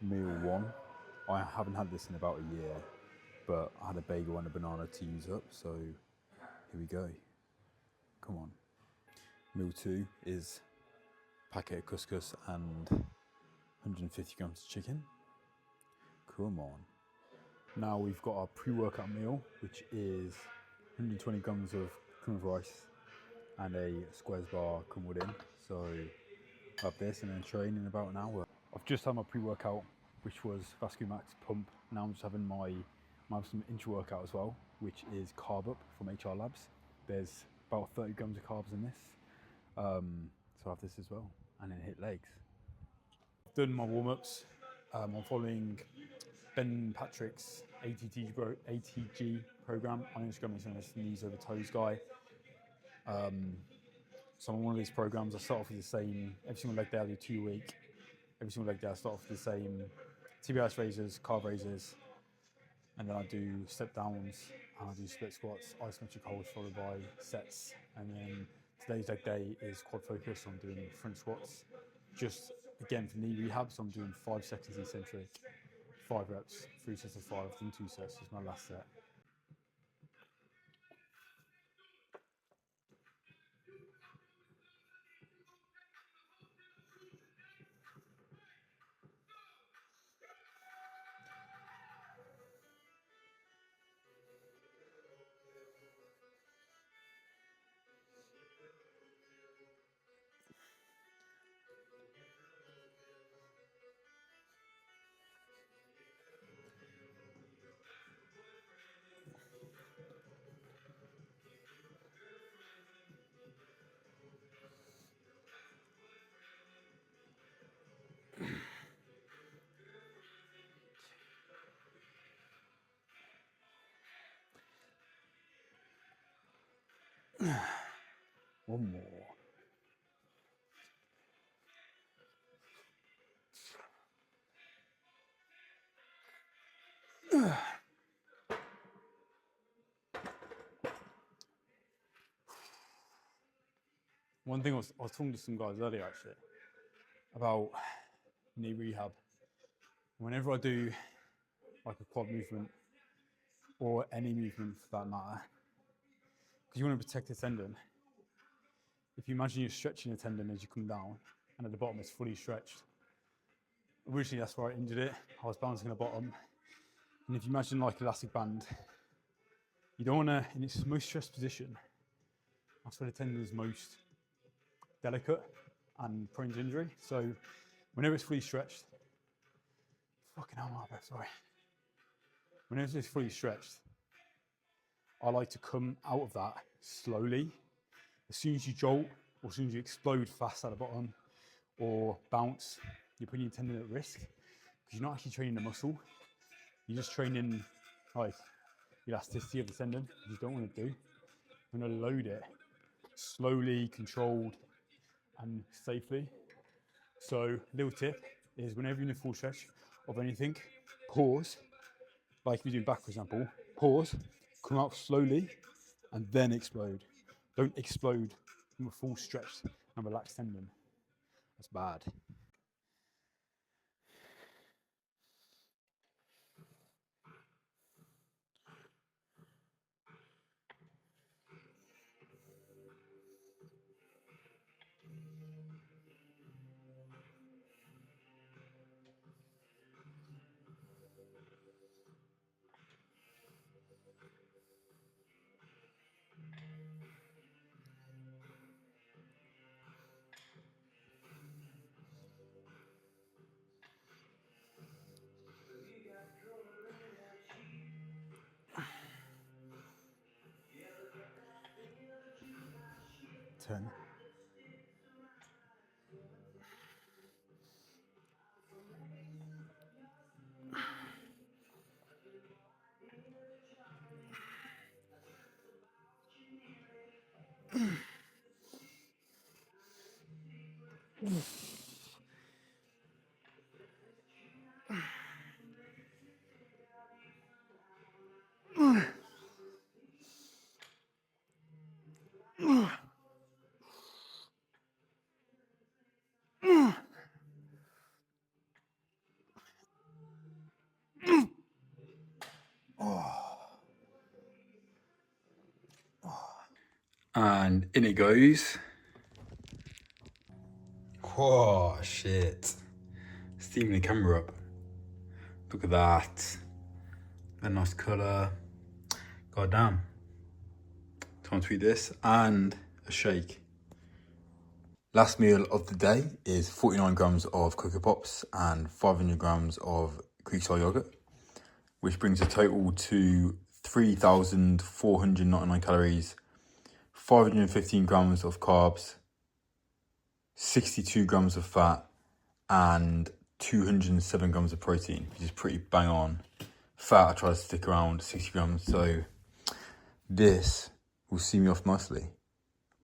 Meal one. I haven't had this in about a year, but I had a bagel and a banana to use up, so here we go. Come on. Meal two is packet of couscous and 150 grams of chicken. Come on. Now we've got our pre-workout meal, which is 120 grams of cream of rice and a squares bar come within. So I have this and then train in about an hour. I've just had my pre-workout, which was Vascumax pump. Now I'm just having some intra-workout as well, which is Carb Up from HR Labs. There's about 30 grams of carbs in this. So I have this as well, and then hit legs. I've done my warm-ups. I'm following Ben Patrick's ATG program on Instagram. He's known as the knees over toes guy. So on one of these programs, I start off with the same, every single leg day I do 2 a week. Every single leg day I start off with the same TBS raises, carb raises, and then I do step downs and I do split squats, isometric holds followed by sets. And then today's leg day is quad focus, so I'm doing front squats. Just again for knee rehab, so I'm doing 5 seconds eccentric, 5 reps, 3 sets of 5, then 2 sets is my last set. One more. One thing I was talking to some guys earlier actually about knee rehab. Whenever I do like a quad movement or any movement for that matter, because you want to protect the tendon. If you imagine you're stretching the tendon as you come down and at the bottom it's fully stretched. Originally that's where I injured it. I was bouncing at the bottom. And if you imagine like elastic band, you don't want to, in its most stressed position, that's where the tendon is most delicate and prone to injury. So whenever it's fully stretched, fucking hell, my breath, sorry. Whenever it's fully stretched, I like to come out of that slowly. As soon as you jolt, or as soon as you explode fast at the bottom, or bounce, you're putting your tendon at risk because you're not actually training the muscle. You're just training like elasticity of the tendon, which you don't want to do. You want to load it slowly, controlled, and safely. So, little tip is whenever you're in a full stretch of anything, pause. Like if you're doing back, for example, pause, come out slowly, and then explode. Don't explode from a full stretched and relaxed tendon. That's bad. Turn. And in it goes. Oh, shit. Steaming the camera up. Look at that. A nice colour. God damn. Time to eat this and a shake. Last meal of the day is 49 grams of Cocoa Pops and 500 grams of Greek-style yogurt, which brings a total to 3,499 calories, 515 grams of carbs, 62 grams of fat, and 207 grams of protein, which is pretty bang on. Fat, I try to stick around 60 grams, so this will see me off nicely.